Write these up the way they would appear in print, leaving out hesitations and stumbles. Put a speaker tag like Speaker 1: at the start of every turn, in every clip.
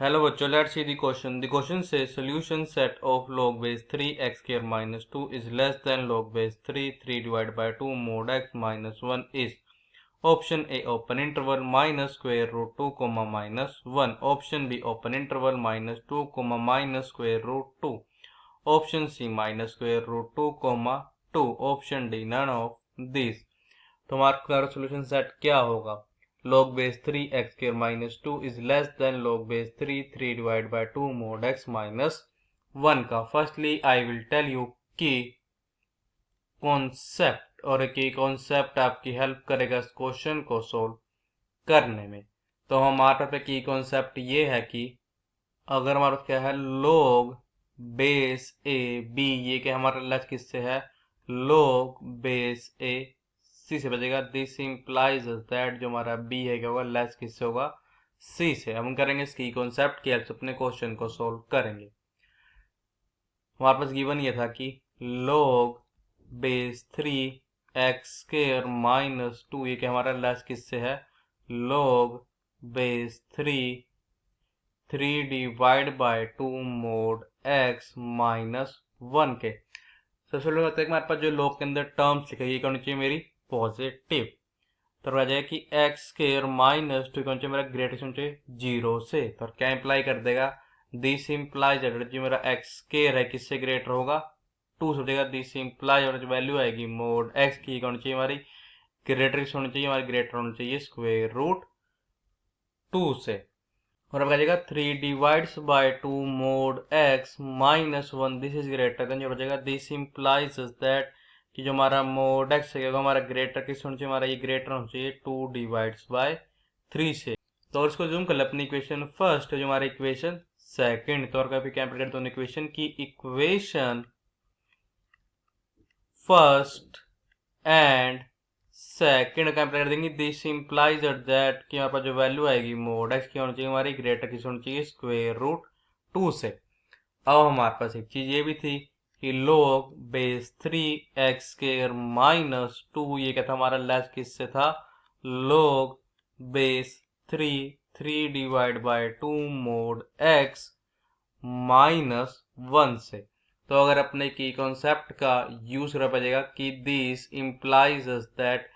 Speaker 1: Hello बच्चों, let's see the question. The question says solution set of log base 3x square minus 2 is less than log base 3 divided by 2 mod x minus 1 is option A open interval minus square root 2 comma minus 1, option B open interval minus 2 comma minus square root 2, option C minus square root 2 comma 2, option D none of these. तो हमारा solution set क्या होगा? log base 3x square minus 2 is less than log base 3 divided by 2 mod x minus 1 का. Firstly I will tell you कि concept और कि concept आपकी help करेगा इस क्वेश्चन को सोल्व करने में. तो हमारे पास की कॉन्सेप्ट ये है कि अगर हमारे पास क्या है log बेस ए बी, ये क्या हमारा लेस किससे है log बेस ए सी से बचेगा. दिस इंप्लाइज दैट जो हमारा बी है क्या होगा लेस किससे होगा सी से. हम करेंगे इसकी कॉन्सेप्ट की हेल्प से अपने क्वेश्चन को सोल्व करेंगे. हमारे पास गिवन ये था कि log base 3x square minus 2 ये क्या हमारा लेस किससे है log base 3 divide by 2 mode x minus 1 के. सबसे पहले होता है कि हमारे पास जो log के अंदर टर्म्स लिखा है ये क्या होनी चाहिए मेरी पॉजिटिव. तो आ जाएगा कि एक्स स्क्वायर माइनस 2 कौन चाहिए मेरा ग्रेटर होना चाहिए 0 से. तो क्या इंप्लाई कर देगा दिस इंप्लाइज जो मेरा एक्स स्क्वायर है किससे ग्रेटर होगा 2 से हो जाएगा. दिस इंप्लाइज जो वैल्यू आएगी मोड एक्स की होनी चाहिए हमारी ग्रेटर किस होनी चाहिए हमारी ग्रेटर होनी चाहिए स्क्वायर रूट 2 से. और अब आ जाएगा 3 divides bye 2 mode x minus 1 this is greater than जो हो जाएगा दिस इंप्लाइज दैट कि जो हमारा मोड एक्स है हमारा ग्रेटर किस होना चाहिए हमारा ये ग्रेटर होना चाहिए 2 डिवाइड्स बाय 3 से. तो और इसको जूम कर ले अपनी इक्वेशन फर्स्ट जो हमारा इक्वेशन सेकंड. तो और काफी क्या कर दोनों इक्वेशन की इक्वेशन फर्स्ट एंड सेकंड का अप्लाई कर देंगे. दिस इंप्लाइज दैट कि यहाँ पर जो वैल्यू आएगी मोड एक्स की होनी चाहिए हमारी ग्रेटर किस होनी चाहिए स्क्वायर रूट 2 से. अब हमारे पास एक चीज ये भी थी कि log base 3x square minus 2 ये क्या था हमारा लेस किससे था log base 3 divide by 2 mode x minus 1 से. तो अगर अपने की कॉन्सेप्ट का यूज कर पाएगा कि दिस इंप्लाइज दैट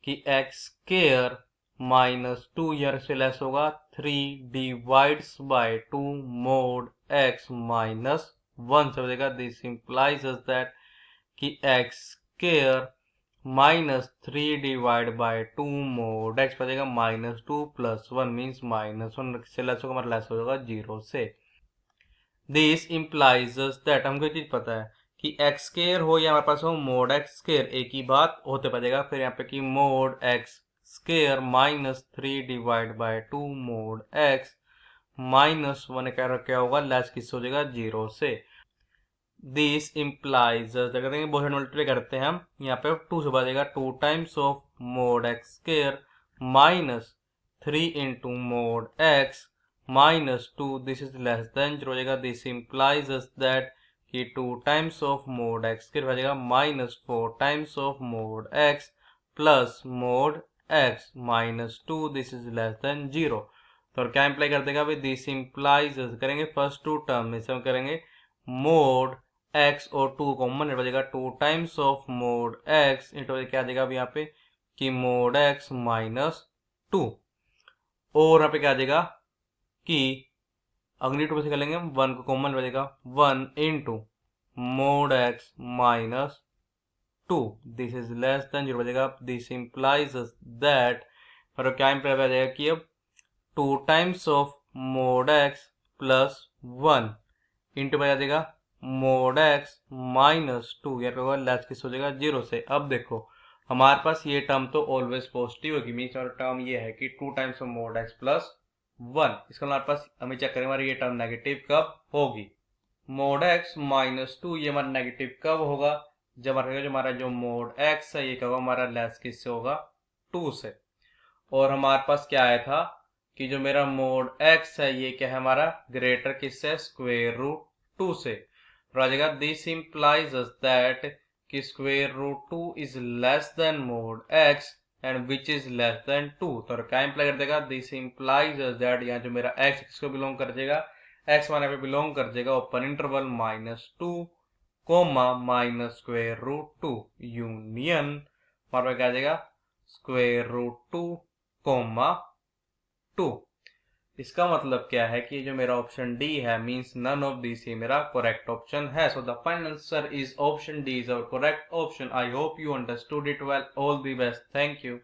Speaker 1: कि एक्स स्क्वायर माइनस 2 ईयर से लेस होगा 3 divides bye 2 mode x minus 1 से बचेगा. दिस इंप्लाइज दैट कि x square minus 3 divide by 2 mode x बचेगा माइनस 2 प्लस 1 मीन्स माइनस 1 से लेस होगा हमारा लेस हो जाएगा 0 से. दिस इंप्लाइज दैट हमको ये चीज पता है कि एक्स स्क्वायर हो या हमारे पास हो मोड एक्स स्क्वायर एक ही बात होते पड़ेगा. फिर यहाँ पे कि mode x square minus 3 divide by 2 mode x minus 1 क्या होगा लेस किससे हो जाएगा 0 से. दिस इंप्लाइज करेंगे बहुत मल्टीप्लाई करते हैं हम यहाँ पे 2 से बचेगा 2 times of mode x square minus 3 into mode x minus 2 this is less then 0 हो जाएगा. दिस इंप्लाइज दैट कि 2 times of mode x square हो जाएगा minus 4 times of mode x plus mode x minus 2 this is less then 0. तो क्या imply कर देगा भाई दिस इंप्लाइज करेंगे फर्स्ट टू टर्म में से हम करेंगे मोड एक्स और 2 कॉमन हो जाएगा 2 times of mode x into क्या आ जाएगा अब यहाँ पे कि मोड एक्स माइनस 2 और यहाँ पे क्या आ जाएगा कि अगली 2 से कर लेंगे 1 को कॉमन हो जाएगा 1 into mode x minus 2 this is less then 0 हो जाएगा. दिस इंप्लाइज दैट और क्या इंप्लाई हो जाएगा कि अब 2 times of mode x plus 1 into बजा देगा मोड एक्स माइनस 2 या होगा लेस किस हो जाएगा 0 से. अब देखो हमारे पास ये टर्म तो ऑलवेज पॉजिटिव होगी मीन्स और टर्म ये है कि 2 times of mode x plus 1. इसका हमारे पास हमें चेक करें हमारी ये टर्म नेगेटिव कब होगी. मोड एक्स माइनस 2 ये हमारा नेगेटिव कब होगा जब हमारा जो मोड एक्स है ये कब हमारा लेस किससे होगा 2 से. और हमारे पास क्या आया था कि जो मेरा मोड एक्स है ये क्या है हमारा ग्रेटर किससे स्क्वायर रूट 2 से. तो आ जाएगा दिस इंप्लाइज दैट कि square root 2 is less than mod X and which is less than 2। तो क्या इंप्लाई कर देगा, दिस इंप्लाइज दैट, यहाँ जो मेरा x किसको बिलोंग कर जाएगा, x माने पे बिलोंग कर जाएगा ओपन इंटरवल -2 कोमा -√2 यूनियन वहां पे क्या आ जाएगा √2 कोमा 2। इसका मतलब क्या है कि जो मेरा ऑप्शन डी है मींस नन ऑफ दिस ही मेरा करेक्ट ऑप्शन है। So the final answer is option D is our correct option. I hope you understood it well. All the best. Thank you.